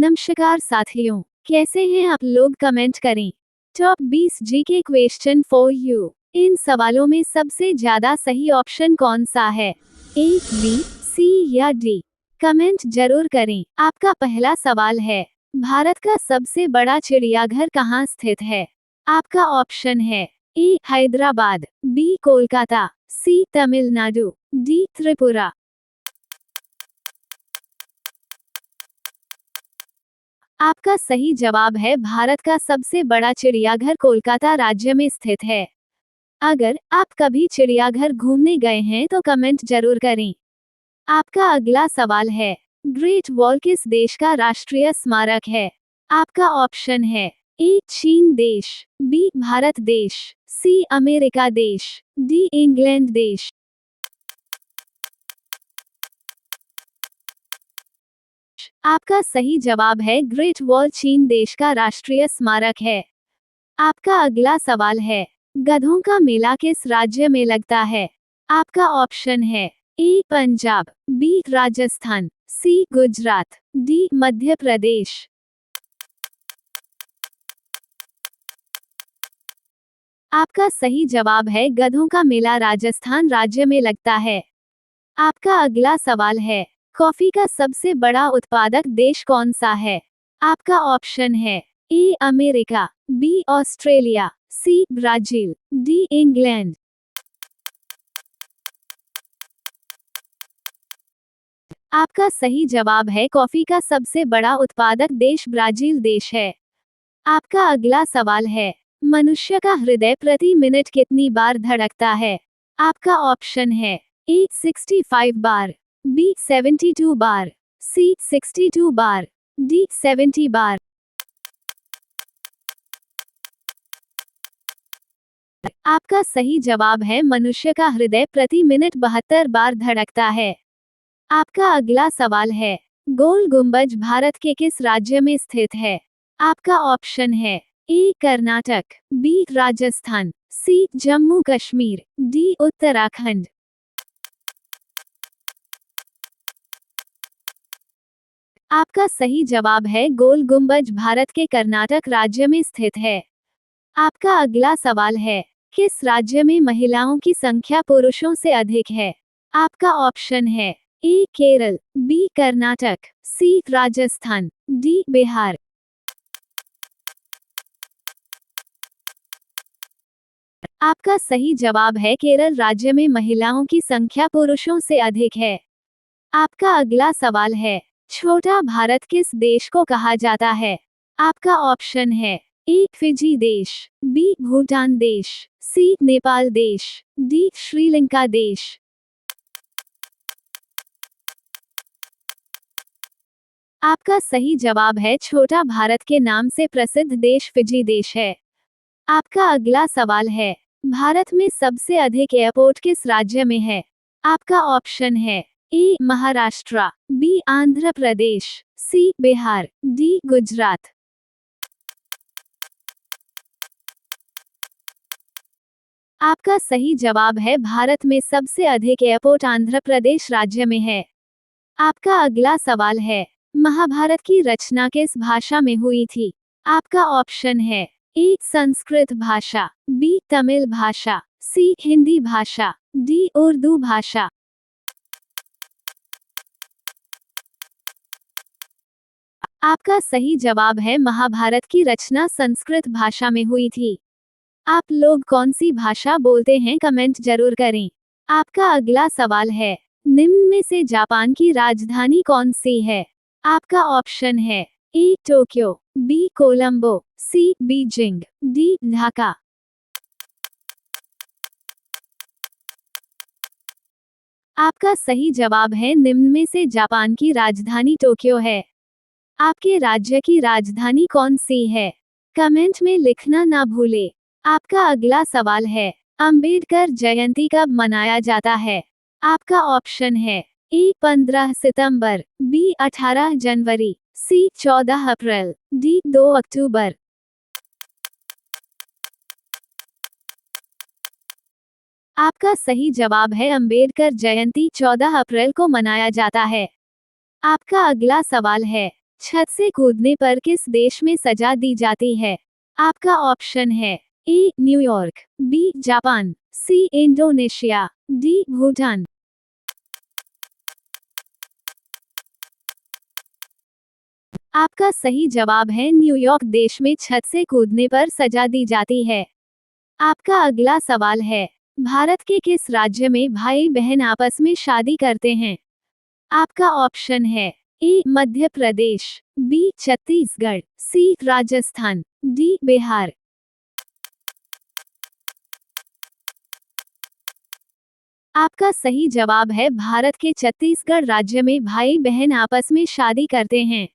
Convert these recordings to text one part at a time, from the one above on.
नमस्कार साथियों, कैसे हैं आप लोग? कमेंट करें। Top 20 GK question for you. इन सवालों में सबसे ज्यादा सही ऑप्शन कौन सा है? ए, बी, सी या डी? कमेंट जरूर करें। आपका पहला सवाल है, भारत का सबसे बड़ा चिड़ियाघर कहाँ स्थित है? आपका ऑप्शन है ए, हैदराबाद, बी, कोलकाता, सी, तमिलनाडु, डी, त्रिपुरा। आपका सही जवाब है, भारत का सबसे बड़ा चिड़ियाघर कोलकाता राज्य में स्थित है। अगर आप कभी चिड़ियाघर घूमने गए हैं तो कमेंट जरूर करें। आपका अगला सवाल है, ग्रेट वॉल किस देश का राष्ट्रीय स्मारक है? आपका ऑप्शन है ए, चीन देश, बी, भारत देश, सी, अमेरिका देश, डी, इंग्लैंड देश। आपका सही जवाब है, ग्रेट वॉल चीन देश का राष्ट्रीय स्मारक है। आपका अगला सवाल है, गधों का मेला किस राज्य में लगता है? आपका ऑप्शन है ए, पंजाब, बी, राजस्थान, सी, गुजरात, डी, मध्य प्रदेश। आपका सही जवाब है, गधों का मेला राजस्थान राज्य में लगता है। आपका अगला सवाल है, कॉफी का सबसे बड़ा उत्पादक देश कौन सा है? आपका ऑप्शन है ए, अमेरिका, बी, ऑस्ट्रेलिया, सी, ब्राजील, डी, इंग्लैंड। आपका सही जवाब है, कॉफी का सबसे बड़ा उत्पादक देश ब्राजील देश है। आपका अगला सवाल है, मनुष्य का हृदय प्रति मिनट कितनी बार धड़कता है? आपका ऑप्शन है ए, 65 बार, बी, 72 बार, सी, 62 बार, डी, 70 बार। आपका सही जवाब है, मनुष्य का हृदय प्रति मिनट 72 बार धड़कता है। आपका अगला सवाल है, गोल गुंबज भारत के किस राज्य में स्थित है? आपका ऑप्शन है ए, कर्नाटक, बी, राजस्थान, सी, जम्मू कश्मीर, डी, उत्तराखंड। आपका सही जवाब है, गोल गुंबज भारत के कर्नाटक राज्य में स्थित है। आपका अगला सवाल है, किस राज्य में महिलाओं की संख्या पुरुषों से अधिक है? आपका ऑप्शन है ए, केरल, बी, कर्नाटक, सी, राजस्थान, डी, बिहार। आपका सही जवाब है, केरल राज्य में महिलाओं की संख्या पुरुषों से अधिक है। आपका अगला सवाल है, छोटा भारत किस देश को कहा जाता है? आपका ऑप्शन है ए, फिजी देश, बी, भूटान देश, सी, नेपाल देश, डी, श्रीलंका देश। आपका सही जवाब है, छोटा भारत के नाम से प्रसिद्ध देश फिजी देश है। आपका अगला सवाल है, भारत में सबसे अधिक एयरपोर्ट किस राज्य में है? आपका ऑप्शन है ए, महाराष्ट्र, बी, आंध्र प्रदेश, सी, बिहार, डी, गुजरात। आपका सही जवाब है, भारत में सबसे अधिक एयरपोर्ट आंध्र प्रदेश राज्य में है। आपका अगला सवाल है, महाभारत की रचना किस भाषा में हुई थी? आपका ऑप्शन है ए, संस्कृत भाषा, बी, तमिल भाषा, सी, हिंदी भाषा, डी, उर्दू भाषा। आपका सही जवाब है, महाभारत की रचना संस्कृत भाषा में हुई थी। आप लोग कौन सी भाषा बोलते हैं? कमेंट जरूर करें। आपका अगला सवाल है, निम्न में से जापान की राजधानी कौन सी है? आपका ऑप्शन है ए, टोक्यो, बी, कोलंबो, सी, बीजिंग, डी, ढाका। आपका सही जवाब है, निम्न में से जापान की राजधानी टोक्यो है। आपके राज्य की राजधानी कौन सी है? कमेंट में लिखना ना भूले। आपका अगला सवाल है, अंबेडकर जयंती कब मनाया जाता है? आपका ऑप्शन है ए, 15 सितंबर, बी, 18 जनवरी, सी, 14 अप्रैल, डी, 2 अक्टूबर। आपका सही जवाब है, अंबेडकर जयंती 14 अप्रैल को मनाया जाता है। आपका अगला सवाल है, छत से कूदने पर किस देश में सजा दी जाती है? आपका ऑप्शन है A New York, B Japan, C Indonesia, D Bhutan. आपका सही जवाब है न्यूयॉर्क देश में छत से कूदने पर सजा दी जाती है। आपका अगला सवाल है, भारत के किस राज्य में भाई बहन आपस में शादी करते हैं? आपका ऑप्शन है ए मध्य प्रदेश, बी छत्तीसगढ़, सी राजस्थान, डी बिहार। आपका सही जवाब है भारत के छत्तीसगढ़ राज्य में भाई बहन आपस में शादी करते हैं।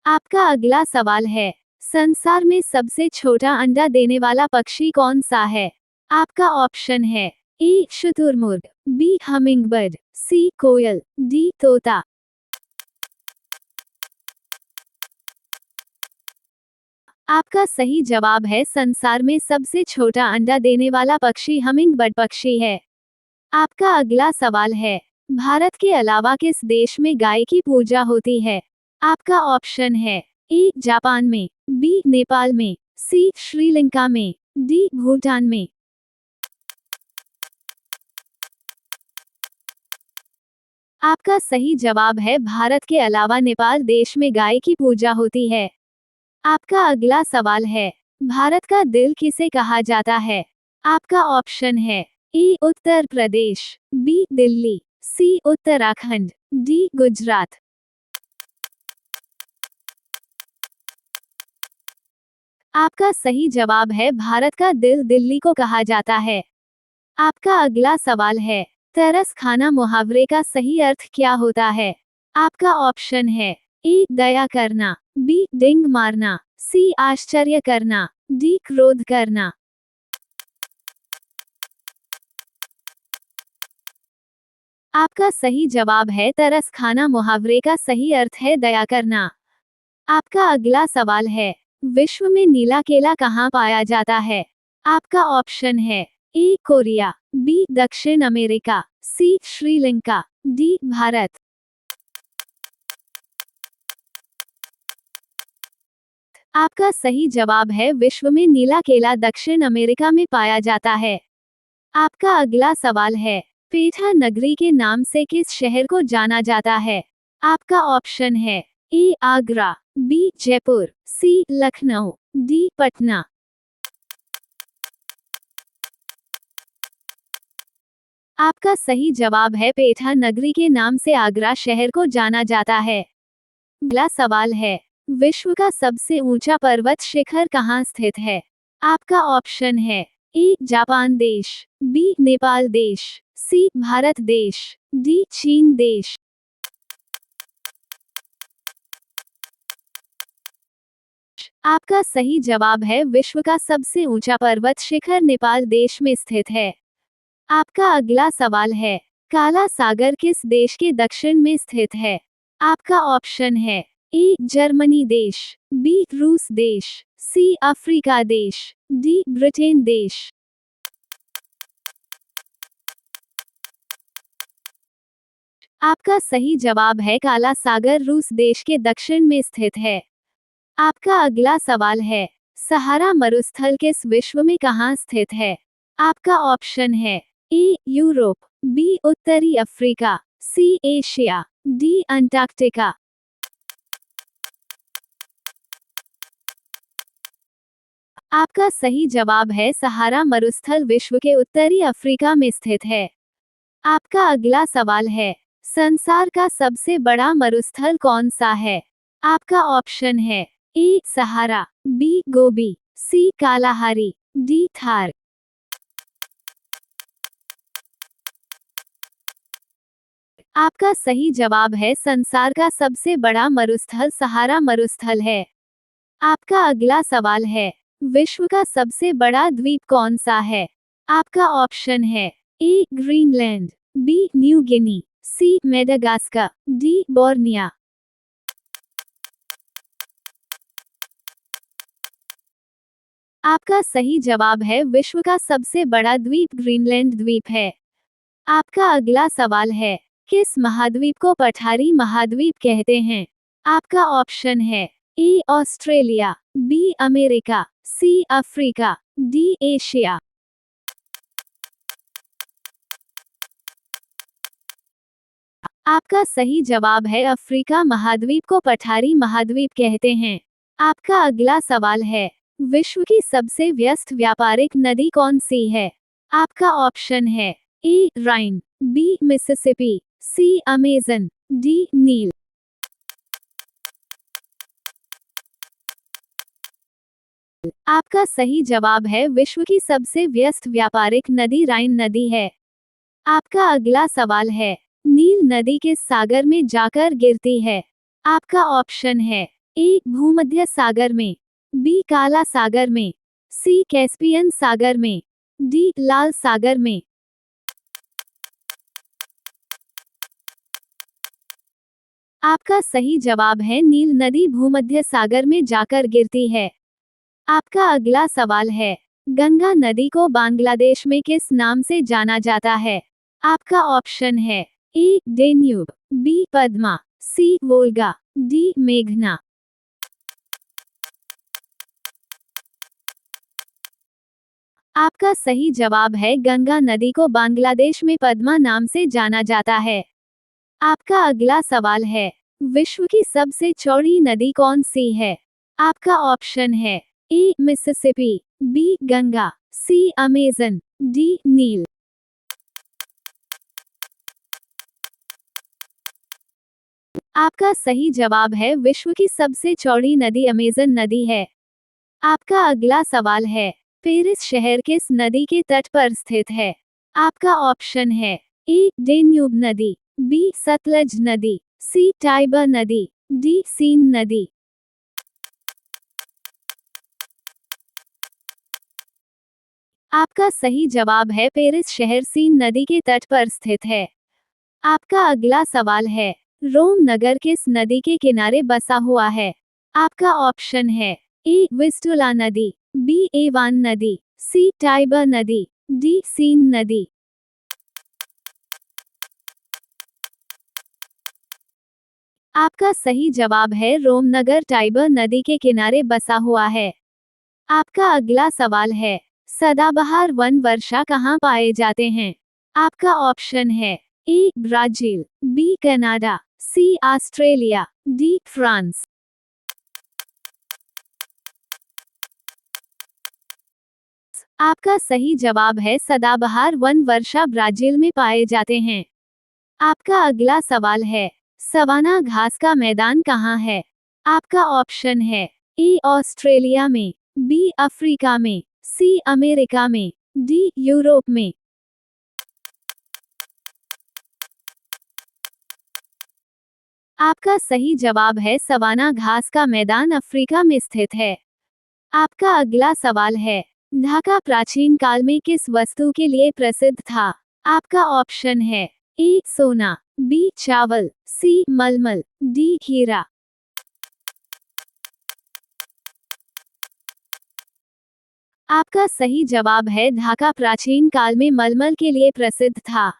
आपका अगला सवाल है, संसार में सबसे छोटा अंडा देने वाला पक्षी कौन सा है? आपका ऑप्शन है ए शुतुरमुर्ग, बी हमिंगबर्ड, सी कोयल, डी तोता। आपका सही जवाब है संसार में सबसे छोटा अंडा देने वाला पक्षी हमिंगबर्ड पक्षी है। आपका अगला सवाल है, भारत के अलावा किस देश में गाय की पूजा होती है? आपका ऑप्शन है ए जापान में, बी नेपाल में, सी श्रीलंका में, डी भूटान में। आपका सही जवाब है भारत के अलावा नेपाल देश में गाय की पूजा होती है। आपका अगला सवाल है, भारत का दिल किसे कहा जाता है? आपका ऑप्शन है ए उत्तर प्रदेश, बी दिल्ली, सी उत्तराखंड, डी गुजरात। आपका सही जवाब है भारत का दिल दिल्ली को कहा जाता है। आपका अगला सवाल है, तरस खाना मुहावरे का सही अर्थ क्या होता है? आपका ऑप्शन है ए दया करना, बी डिंग मारना, सी आश्चर्य करना, डी क्रोध करना। आपका सही जवाब है तरस खाना मुहावरे का सही अर्थ है दया करना। आपका अगला सवाल है, विश्व में नीला केला कहाँ पाया जाता है? आपका ऑप्शन है ए कोरिया, बी दक्षिण अमेरिका, सी श्रीलंका, डी भारत। आपका सही जवाब है विश्व में नीला केला दक्षिण अमेरिका में पाया जाता है। आपका अगला सवाल है, पेठा नगरी के नाम से किस शहर को जाना जाता है? आपका ऑप्शन है ए आगरा, बी जयपुर, सी लखनऊ, डी पटना। आपका सही जवाब है पेठा नगरी के नाम से आगरा शहर को जाना जाता है। अगला सवाल है, विश्व का सबसे ऊंचा पर्वत शिखर कहाँ स्थित है? आपका ऑप्शन है ए जापान देश, बी नेपाल देश, सी भारत देश, डी चीन देश। आपका सही जवाब है विश्व का सबसे ऊंचा पर्वत शिखर नेपाल देश में स्थित है। आपका अगला सवाल है, काला सागर किस देश के दक्षिण में स्थित है? आपका ऑप्शन है ए जर्मनी देश, बी रूस देश, सी अफ्रीका देश, डी ब्रिटेन देश। आपका सही जवाब है काला सागर रूस देश के दक्षिण में स्थित है। आपका अगला सवाल है, सहारा मरुस्थल किस विश्व में कहाँ स्थित है? आपका ऑप्शन है ए यूरोप, बी उत्तरी Africa, C Asia, D Antarctica. आपका सही जवाब है सहारा मरुस्थल विश्व के उत्तरी अफ्रीका में स्थित है। आपका अगला सवाल है, संसार का सबसे बड़ा मरुस्थल कौन सा है? आपका ऑप्शन है ए सहारा, बी गोबी, सी कालाहारी, डी थार। आपका सही जवाब है संसार का सबसे बड़ा मरुस्थल सहारा मरुस्थल है। आपका अगला सवाल है, विश्व का सबसे बड़ा द्वीप कौन सा है? आपका ऑप्शन है ए ग्रीनलैंड, बी न्यू गिनी, सी मेडागास्कर, डी बोर्निया। आपका सही जवाब है विश्व का सबसे बड़ा द्वीप ग्रीनलैंड द्वीप है। आपका अगला सवाल है, किस महाद्वीप को पठारी महाद्वीप कहते हैं? आपका ऑप्शन है A Australia, B America, C Africa, D Asia. आपका सही जवाब है अफ्रीका महाद्वीप को पठारी महाद्वीप कहते हैं। आपका अगला सवाल है, विश्व की सबसे व्यस्त व्यापारिक नदी कौन सी है? आपका ऑप्शन है ए राइन, बी मिसिसिपी, सी अमेजन, डी नील। आपका सही जवाब है विश्व की सबसे व्यस्त व्यापारिक नदी राइन नदी है। आपका अगला सवाल है, नील नदी किस सागर में जाकर गिरती है? आपका ऑप्शन है ए भूमध्य सागर में, बी काला सागर में, सी कैस्पियन सागर में, डी लाल सागर में। आपका सही जवाब है नील नदी भूमध्य सागर में जाकर गिरती है। आपका अगला सवाल है, गंगा नदी को बांग्लादेश में किस नाम से जाना जाता है? आपका ऑप्शन है ए डेन्यूब, बी पद्मा, सी वोल्गा, डी मेघना। आपका सही जवाब है गंगा नदी को बांग्लादेश में पद्मा नाम से जाना जाता है। आपका अगला सवाल है, विश्व की सबसे चौड़ी नदी कौन सी है? आपका ऑप्शन है ए मिसिसिपी, बी गंगा, सी अमेजन, डी नील। आपका सही जवाब है विश्व की सबसे चौड़ी नदी अमेजन नदी है। आपका अगला सवाल है, पेरिस शहर किस नदी के तट पर स्थित है? आपका ऑप्शन है ए डेन्यूब नदी, बी सतलज नदी, सी टाइबर नदी, डी सीन नदी। आपका सही जवाब है पेरिस शहर सीन नदी के तट पर स्थित है। आपका अगला सवाल है, रोम नगर किस नदी के किनारे बसा हुआ है? आपका ऑप्शन है ए विस्टुला नदी, बी एवान नदी, सी टाइबर नदी, डी सीन नदी। आपका सही जवाब है रोम नगर टाइबर नदी के किनारे बसा हुआ है। आपका अगला सवाल है, सदाबहार वन वर्षा कहाँ पाए जाते हैं? आपका ऑप्शन है A Brazil, B Canada, C Australia, D France. आपका सही जवाब है सदाबहार वन वर्षा ब्राजील में पाए जाते हैं। आपका अगला सवाल है, सवाना घास का मैदान कहाँ है? आपका ऑप्शन है ए ऑस्ट्रेलिया में, बी अफ्रीका में, सी अमेरिका में, डी यूरोप में। आपका सही जवाब है सवाना घास का मैदान अफ्रीका में स्थित है। आपका अगला सवाल है, ढाका प्राचीन काल में किस वस्तु के लिए प्रसिद्ध था? आपका ऑप्शन है ए सोना, बी चावल, सी मलमल, डी हीरा। आपका सही जवाब है ढाका प्राचीन काल में मलमल के लिए प्रसिद्ध था।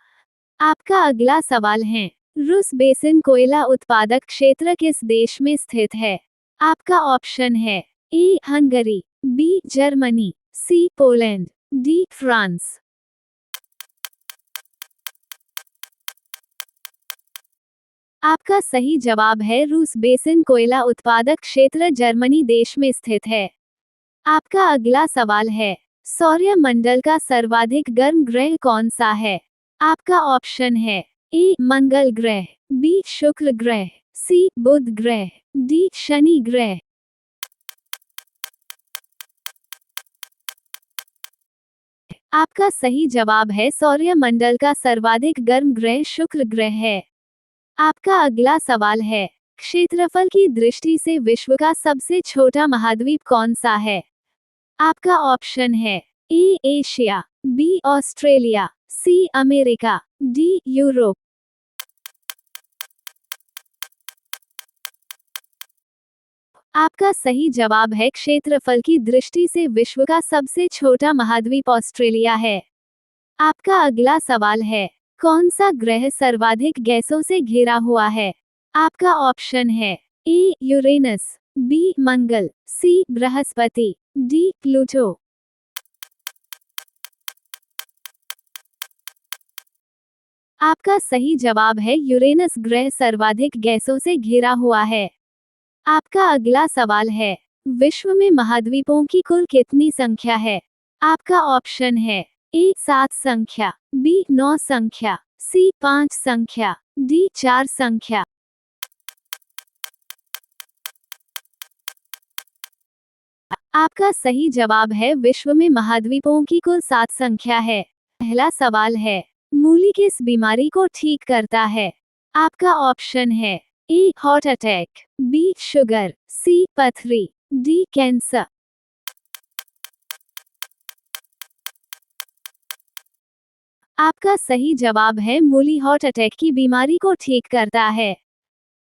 आपका अगला सवाल है, रूस बेसिन कोयला उत्पादक क्षेत्र किस देश में स्थित है? आपका ऑप्शन है ए हंगरी, बी जर्मनी, सी पोलैंड, डी फ्रांस। आपका सही जवाब है रूस बेसिन कोयला उत्पादक क्षेत्र जर्मनी देश में स्थित है। आपका अगला सवाल है, सौर्य मंडल का सर्वाधिक गर्म ग्रह कौन सा है? आपका ऑप्शन है ए मंगल ग्रह, बी शुक्र ग्रह, सी बुध ग्रह, डी शनि ग्रह। आपका सही जवाब है सौर्य मंडल का सर्वाधिक गर्म ग्रह शुक्र ग्रह है। आपका अगला सवाल है, क्षेत्रफल की दृष्टि से विश्व का सबसे छोटा महाद्वीप कौन सा है? आपका ऑप्शन है A Asia, B Australia, C America, D Europe. आपका सही जवाब है क्षेत्रफल की दृष्टि से विश्व का सबसे छोटा महाद्वीप ऑस्ट्रेलिया है। आपका अगला सवाल है, कौन सा ग्रह सर्वाधिक गैसों से घिरा हुआ है? आपका ऑप्शन है ए यूरेनस, बी मंगल, सी बृहस्पति, डी प्लूटो। आपका सही जवाब है यूरेनस ग्रह सर्वाधिक गैसों से घिरा हुआ है। आपका अगला सवाल है, विश्व में महाद्वीपों की कुल कितनी संख्या है? आपका ऑप्शन है ए 7 संख्या, बी 9 संख्या, सी 5 संख्या, डी 4 संख्या। आपका सही जवाब है विश्व में महाद्वीपों की कुल 7 संख्या है। पहला सवाल है, मूली किस बीमारी को ठीक करता है? आपका ऑप्शन है A heart attack, B sugar, C पथरी, डी कैंसर। आपका सही जवाब है मूली हार्ट अटैक की बीमारी को ठीक करता है।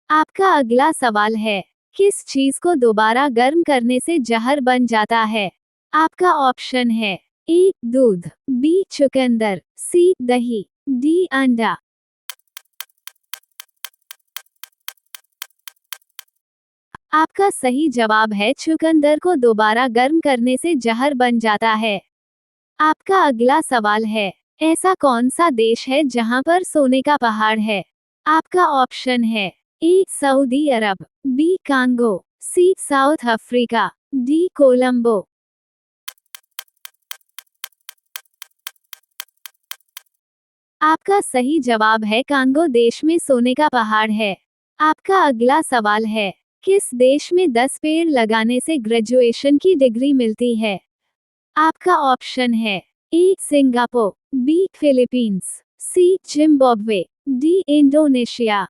आपका अगला सवाल है, किस चीज को दोबारा गर्म करने से जहर बन जाता है? आपका ऑप्शन है ए दूध, बी चुकंदर, सी दही, डी अंडा। आपका सही जवाब है चुकंदर को दोबारा गर्म करने से जहर बन जाता है। आपका अगला सवाल है, ऐसा कौन सा देश है जहां पर सोने का पहाड़ है? आपका ऑप्शन है ए सऊदी अरब, बी कांगो, सी साउथ अफ्रीका, डी कोलंबो। आपका सही जवाब है कांगो देश में सोने का पहाड़ है। आपका अगला सवाल है, किस देश में 10 पेड़ लगाने से ग्रेजुएशन की डिग्री मिलती है? आपका ऑप्शन है ए सिंगापुर, बी फिलीपींस, सी जिम्बाब्वे, डी इंडोनेशिया।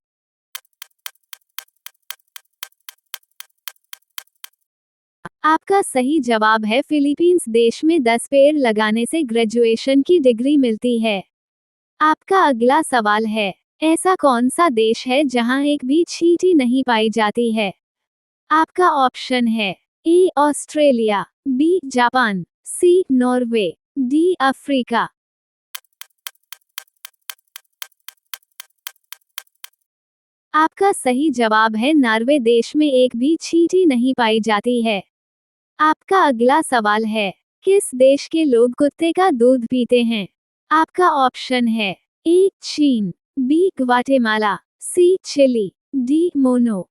आपका सही जवाब है फिलीपींस देश में 10 पेड़ लगाने से ग्रेजुएशन की डिग्री मिलती है। आपका अगला सवाल है, ऐसा कौन सा देश है जहां एक भी चींटी नहीं पाई जाती है? आपका ऑप्शन है A Australia, B Japan, C Norway, D Africa. आपका सही जवाब है नॉर्वे देश में एक भी चींटी नहीं पाई जाती है। आपका अगला सवाल है, किस देश के लोग कुत्ते का दूध पीते हैं? आपका ऑप्शन है ए चीन, बी ग्वाटेमाला, सी चिली, डी मोनो।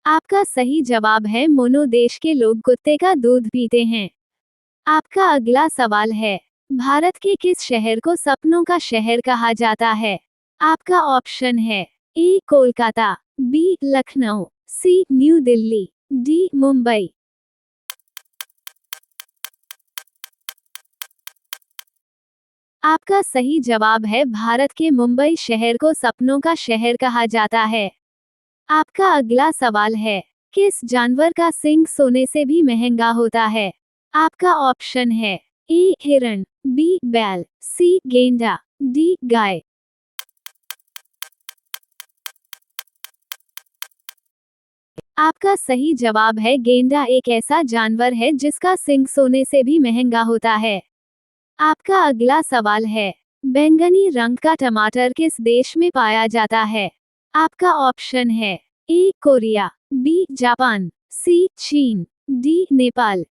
आपका सही जवाब है मोनो देश के लोग कुत्ते का दूध पीते हैं। आपका अगला सवाल है, भारत के किस शहर को सपनों का शहर कहा जाता है? आपका ऑप्शन है ए कोलकाता, बी लखनऊ, सी न्यू दिल्ली, डी मुंबई। आपका सही जवाब है भारत के मुंबई शहर को सपनों का शहर कहा जाता है। आपका अगला सवाल है, किस जानवर का सींग सोने से भी महंगा होता है? आपका ऑप्शन है ए हिरण, बी बैल, सी गेंडा, डी गाय। आपका सही जवाब है गेंडा एक ऐसा जानवर है जिसका सींग सोने से भी महंगा होता है। आपका अगला सवाल है, बैंगनी रंग का टमाटर किस देश में पाया जाता है? आपका ऑप्शन है ए कोरिया, बी जापान, सी चीन, डी नेपाल।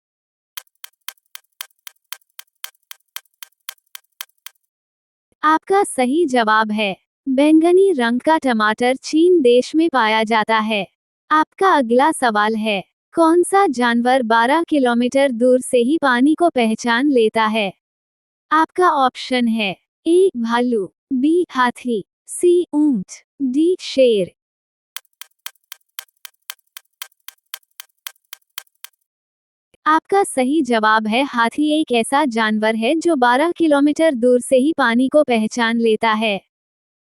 आपका सही जवाब है बैंगनी रंग का टमाटर चीन देश में पाया जाता है। आपका अगला सवाल है, कौन सा जानवर 12 किलोमीटर दूर से ही पानी को पहचान लेता है? आपका ऑप्शन है ए भालू, बी हाथी, सी ऊंट, डी शेर। आपका सही जवाब है हाथी एक ऐसा जानवर है जो 12 किलोमीटर दूर से ही पानी को पहचान लेता है।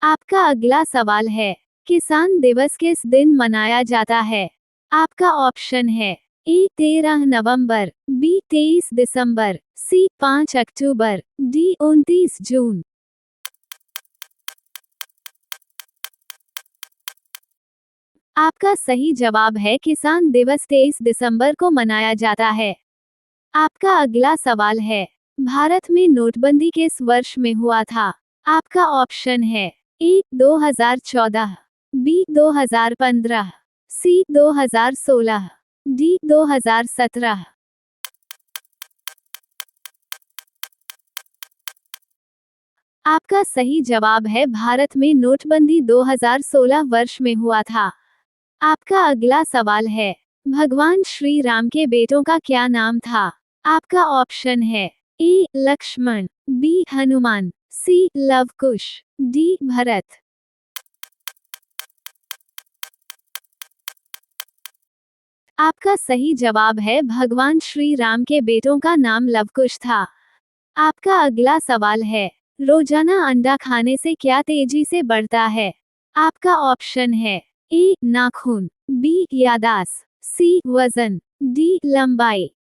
आपका अगला सवाल है, किसान दिवस किस दिन मनाया जाता है? आपका ऑप्शन है ए 13 नवंबर, बी 23 दिसंबर, सी 5 अक्टूबर, डी 29 जून। आपका सही जवाब है किसान दिवस 23 दिसंबर को मनाया जाता है। आपका अगला सवाल है, भारत में नोटबंदी किस वर्ष में हुआ था? आपका ऑप्शन है ए 2014, बी 2015, सी 2016, डी 2017। आपका सही जवाब है भारत में नोटबंदी 2016 वर्ष में हुआ था। आपका अगला सवाल है, भगवान श्री राम के बेटों का क्या नाम था? आपका ऑप्शन है ए लक्ष्मण, बी हनुमान, सी लवकुश, डी भरत। आपका सही जवाब है भगवान श्री राम के बेटों का नाम लवकुश था। आपका अगला सवाल है, रोजाना अंडा खाने से क्या तेजी से बढ़ता है? आपका ऑप्शन है ए नाखून, बी यादाश्त, सी वजन, डी लंबाई।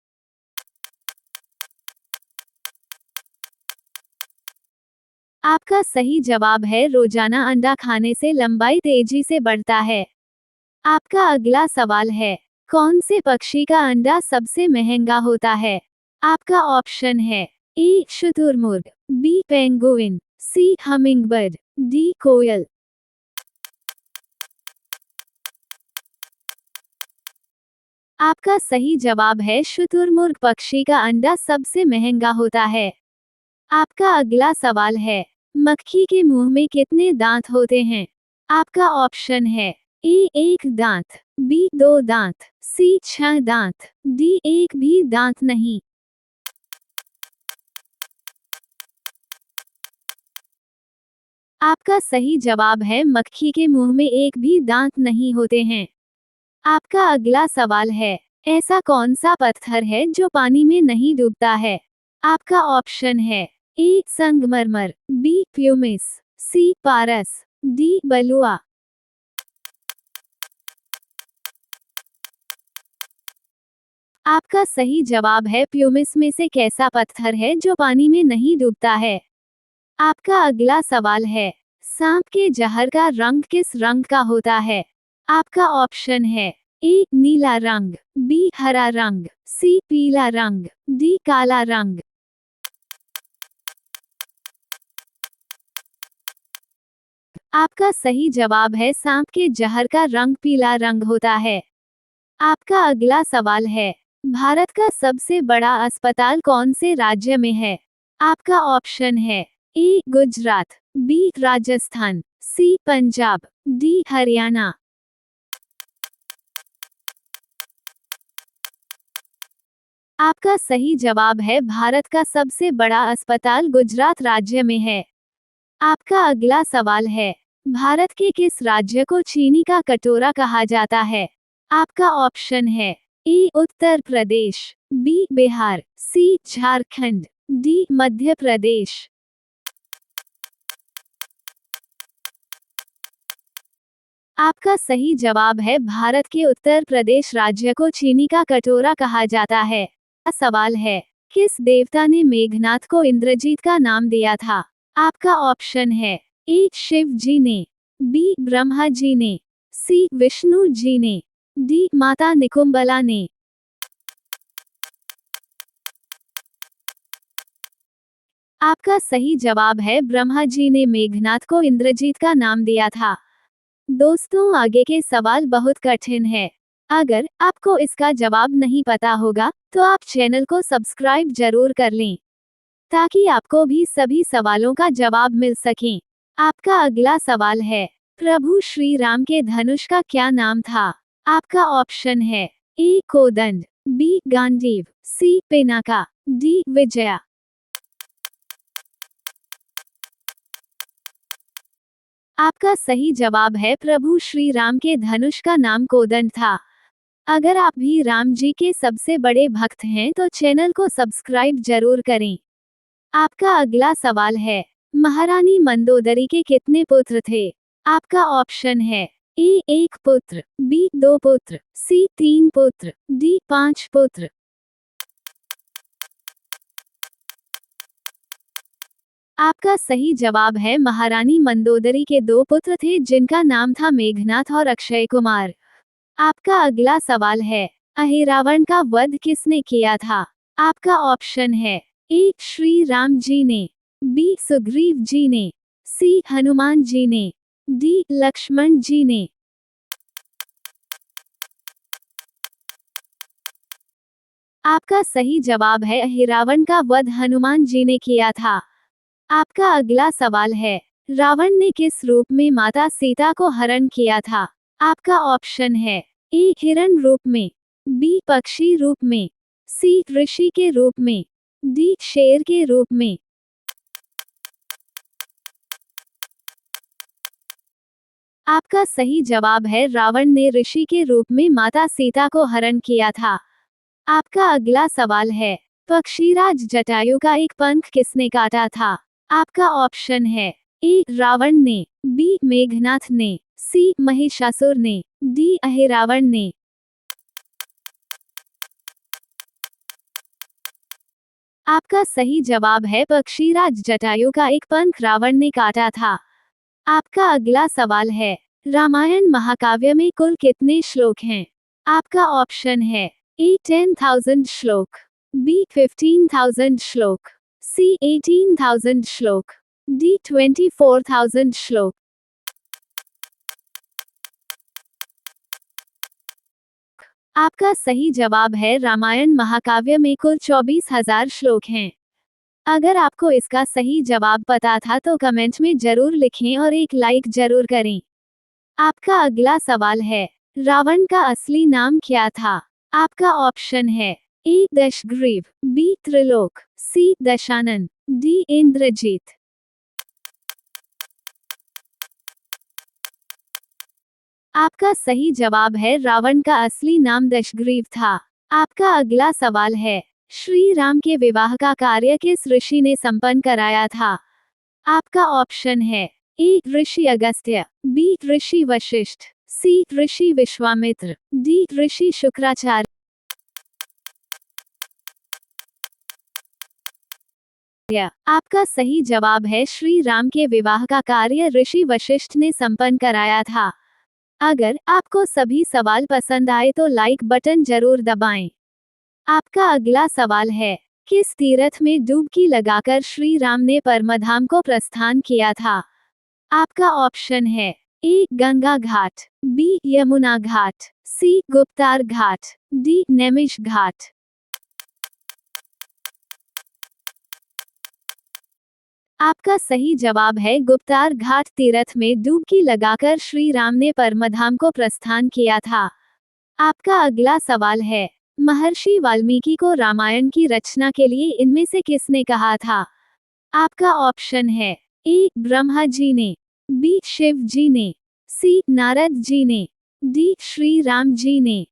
आपका सही जवाब है रोजाना अंडा खाने से लंबाई तेजी से बढ़ता है। आपका अगला सवाल है, कौन से पक्षी का अंडा सबसे महंगा होता है? आपका ऑप्शन है ए शुतुरमुर्ग, बी पेंगुइन, सी हमिंगबर्ड, डी कोयल। आपका सही जवाब है शुतुरमुर्ग पक्षी का अंडा सबसे महंगा होता है। आपका अगला सवाल है, मक्खी के मुंह में कितने दांत होते हैं? आपका ऑप्शन है ए एक दांत, बी दो दांत, सी 6 दांत, डी एक भी दांत नहीं। आपका सही जवाब है मक्खी के मुंह में एक भी दांत नहीं होते हैं। आपका अगला सवाल है, ऐसा कौन सा पत्थर है जो पानी में नहीं डूबता है? आपका ऑप्शन है ए संगमरमर, बी प्यूमिस, सी पारस, डी बलुआ। आपका सही जवाब है प्यूमिस में से कैसा पत्थर है जो पानी में नहीं डूबता है? आपका अगला सवाल है, सांप के जहर का रंग किस रंग का होता है? आपका ऑप्शन है ए नीला रंग, बी हरा रंग, सी पीला रंग, डी काला रंग। आपका सही जवाब है सांप के जहर का रंग पीला रंग होता है। आपका अगला सवाल है, भारत का सबसे बड़ा अस्पताल कौन से राज्य में है? आपका ऑप्शन है ए गुजरात, बी राजस्थान, सी पंजाब, डी हरियाणा। आपका सही जवाब है भारत का सबसे बड़ा अस्पताल गुजरात राज्य में है। आपका अगला सवाल है, भारत के किस राज्य को चीनी का कटोरा कहा जाता है? आपका ऑप्शन है ए उत्तर प्रदेश, बी बिहार, सी झारखंड, डी मध्य प्रदेश। आपका सही जवाब है भारत के उत्तर प्रदेश राज्य को चीनी का कटोरा कहा जाता है। अगला सवाल है, किस देवता ने मेघनाथ को इंद्रजीत का नाम दिया था? आपका ऑप्शन है ए शिव जी ने, बी ब्रह्मा जी ने, सी विष्णु जी ने, डी माता निकुंबला ने। आपका सही जवाब है ब्रह्मा जी ने मेघनाथ को इंद्रजीत का नाम दिया था। दोस्तों, आगे के सवाल बहुत कठिन है। अगर आपको इसका जवाब नहीं पता होगा तो आप चैनल को सब्सक्राइब जरूर कर लें ताकि आपको भी सभी सवालों का जवाब मिल सके। आपका अगला सवाल है, प्रभु श्री राम के धनुष का क्या नाम था? आपका ऑप्शन है ए कोदंड, बी गांडीव, सी पिनाका, डी विजया। आपका सही जवाब है प्रभु श्री राम के धनुष का नाम कोदंड था। अगर आप भी राम जी के सबसे बड़े भक्त हैं तो चैनल को सब्सक्राइब जरूर करें। आपका अगला सवाल है, महारानी मंदोदरी के कितने पुत्र थे? आपका ऑप्शन है ए एक पुत्र, बी दो पुत्र, सी 3 पुत्र, डी 5 पुत्र। आपका सही जवाब है महारानी मंदोदरी के 2 पुत्र थे जिनका नाम था मेघनाथ और अक्षय कुमार। आपका अगला सवाल है, अहिरावण का वध किसने किया था? आपका ऑप्शन है ए श्री राम जी ने, बी सुग्रीव जी ने, सी हनुमान जी ने, डी लक्ष्मण जी ने। आपका सही जवाब है रावण का वध हनुमान जी ने किया था। आपका अगला सवाल है, रावण ने किस रूप में माता सीता को हरण किया था? आपका ऑप्शन है ए हिरण रूप में, बी पक्षी रूप में, सी ऋषि के रूप में, डी शेर के रूप में। आपका सही जवाब है रावण ने ऋषि के रूप में माता सीता को हरण किया था। आपका अगला सवाल है, पक्षीराज जटायु का एक पंख किसने काटा था? आपका ऑप्शन है ए रावण ने, बी मेघनाथ ने, सी महिषासुर ने, डी अहिरावण ने। आपका सही जवाब है पक्षीराज जटायु का एक पंख रावण ने काटा था। आपका अगला सवाल है, रामायण महाकाव्य में कुल कितने श्लोक हैं? आपका ऑप्शन है ए 10,000 श्लोक, बी 15,000 श्लोक, सी 18,000 श्लोक, डी 24,000 श्लोक। आपका सही जवाब है रामायण महाकाव्य में कुल 24,000 श्लोक हैं। अगर आपको इसका सही जवाब पता था तो कमेंट में जरूर लिखें और एक लाइक जरूर करें। आपका अगला सवाल है, रावण का असली नाम क्या था? आपका ऑप्शन है ए दशग्रीव, बी त्रिलोक, सी दशानन, डी इंद्रजीत। आपका सही जवाब है रावण का असली नाम दशग्रीव था। आपका अगला सवाल है, श्री राम के विवाह का कार्य किस ऋषि ने संपन्न कराया था? आपका ऑप्शन है ए ऋषि अगस्त्य, बी ऋषि वशिष्ठ, सी ऋषि विश्वामित्र, डी ऋषि शुक्राचार्य। आपका सही जवाब है श्री राम के विवाह का कार्य ऋषि वशिष्ठ ने संपन्न कराया था। अगर आपको सभी सवाल पसंद आए तो लाइक बटन जरूर दबाएं। आपका अगला सवाल है, किस तीर्थ में डुबकी लगाकर श्री राम ने परमधाम को प्रस्थान किया था? आपका ऑप्शन है ए गंगा घाट, बी यमुना घाट, सी गुप्तार घाट, डी नैमिष घाट। आपका सही जवाब है गुप्तार घाट तीर्थ में डुबकी लगाकर श्री राम ने परमधाम को प्रस्थान किया था। आपका अगला सवाल है, महर्षि वाल्मीकि को रामायण की रचना के लिए इनमें से किसने कहा था? आपका ऑप्शन है ए ब्रह्मा जी ने, बी शिव जी ने, सी नारद जी ने, डी श्री राम जी ने।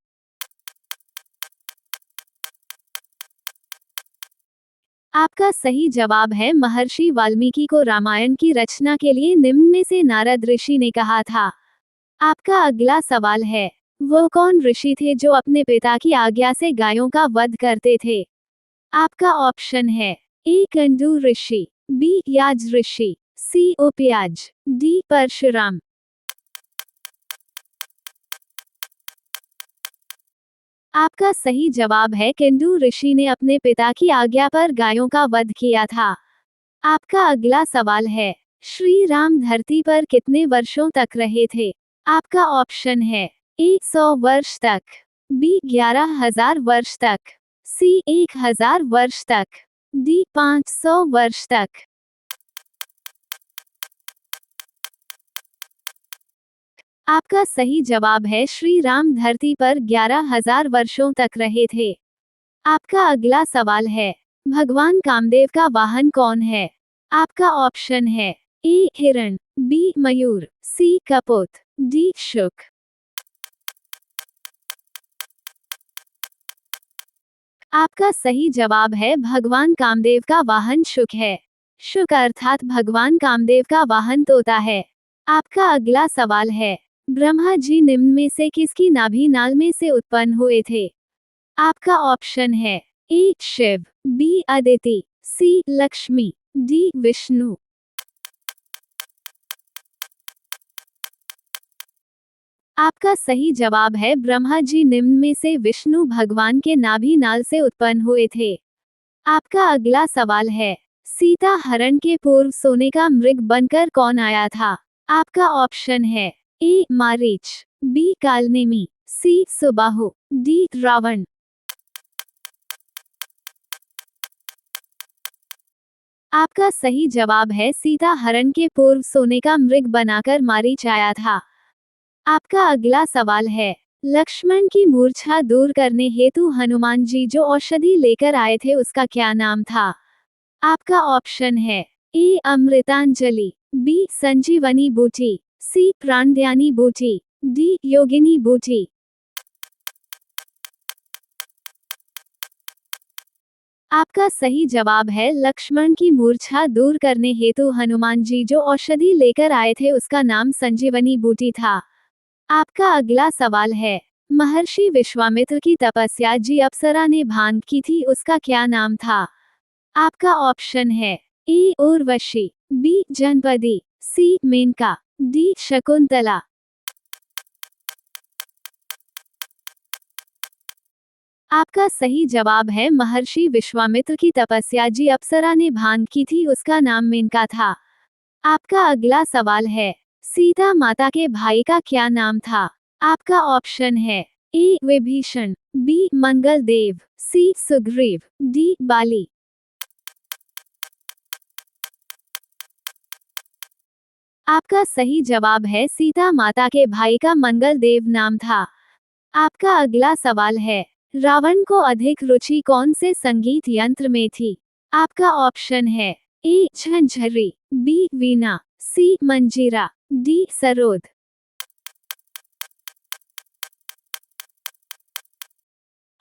आपका सही जवाब है महर्षि वाल्मीकि को रामायण की रचना के लिए निम्न में से नारद ऋषि ने कहा था। आपका अगला सवाल है, वो कौन ऋषि थे जो अपने पिता की आज्ञा से गायों का वध करते थे? आपका ऑप्शन है ए कंडू ऋषि, बी याज ऋषि, सी उपयाज, डी परशुराम। आपका सही जवाब है किंडू ऋषि ने अपने पिता की आज्ञा पर गायों का वध किया था। आपका अगला सवाल है, श्री राम धरती पर कितने वर्षों तक रहे थे? आपका ऑप्शन है ए 100 वर्ष तक, बी 11,000 वर्ष तक, सी 1,000 वर्ष तक, डी 500 वर्ष तक। आपका सही जवाब है श्री राम धरती पर 11,000 वर्षों तक रहे थे। आपका अगला सवाल है, भगवान कामदेव का वाहन कौन है? आपका ऑप्शन है ए हिरण, बी मयूर, सी कपोत, डी शुक। आपका सही जवाब है भगवान कामदेव का वाहन शुक है। शुक अर्थात भगवान कामदेव का वाहन तोता है। आपका अगला सवाल है, ब्रह्मा जी निम्न में से किसकी नाभि नाल में से उत्पन्न हुए थे? आपका ऑप्शन है ए शिव, बी अदिति, सी लक्ष्मी, डी विष्णु। आपका सही जवाब है ब्रह्मा जी निम्न में से विष्णु भगवान के नाभि नाल से उत्पन्न हुए थे। आपका अगला सवाल है, सीता हरण के पूर्व सोने का मृग बनकर कौन आया था? आपका ऑप्शन है ए मारीच, बी कालनेमी, सी सुबाहु, डी रावण। आपका सही जवाब है सीता हरण के पूर्व सोने का मृग बनाकर मारीच आया था। आपका अगला सवाल है, लक्ष्मण की मूर्छा दूर करने हेतु हनुमान जी जो औषधि लेकर आए थे उसका क्या नाम था? आपका ऑप्शन है ए अमृतांजलि, बी संजीवनी बूटी, सी प्राणध्यानी बूटी, डी योगिनी बूटी। आपका सही जवाब है लक्ष्मण की मूर्छा दूर करने हेतु हनुमान जी जो औषधि लेकर आए थे उसका नाम संजीवनी बूटी था। आपका अगला सवाल है, महर्षि विश्वामित्र की तपस्या जी अप्सरा ने भांग की थी उसका क्या नाम था? आपका ऑप्शन है ए उर्वशी, बी जनपदी, सी मेनका, डी शकुंतला। आपका सही जवाब है महर्षि विश्वामित्र की तपस्या जी अप्सरा ने भांग की थी उसका नाम मेनका था। आपका अगला सवाल है, सीता माता के भाई का क्या नाम था? आपका ऑप्शन है ए विभीषण, बी मंगल देव, सी सुग्रीव, डी बाली। आपका सही जवाब है सीता माता के भाई का मंगल देव नाम था। आपका अगला सवाल है, रावण को अधिक रुचि कौन से संगीत यंत्र में थी? आपका ऑप्शन है ए झंझरी, बी वीणा, सी मंजीरा, डी सरोद।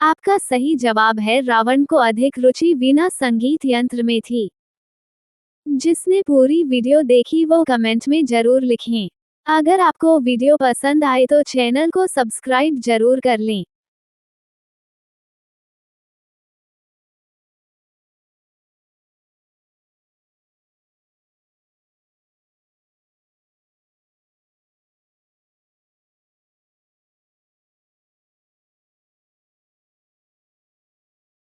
आपका सही जवाब है रावण को अधिक रुचि वीणा संगीत यंत्र में थी। जिसने पूरी वीडियो देखी वो कमेंट में जरूर लिखें। अगर आपको वीडियो पसंद आए तो चैनल को सब्सक्राइब जरूर कर लें।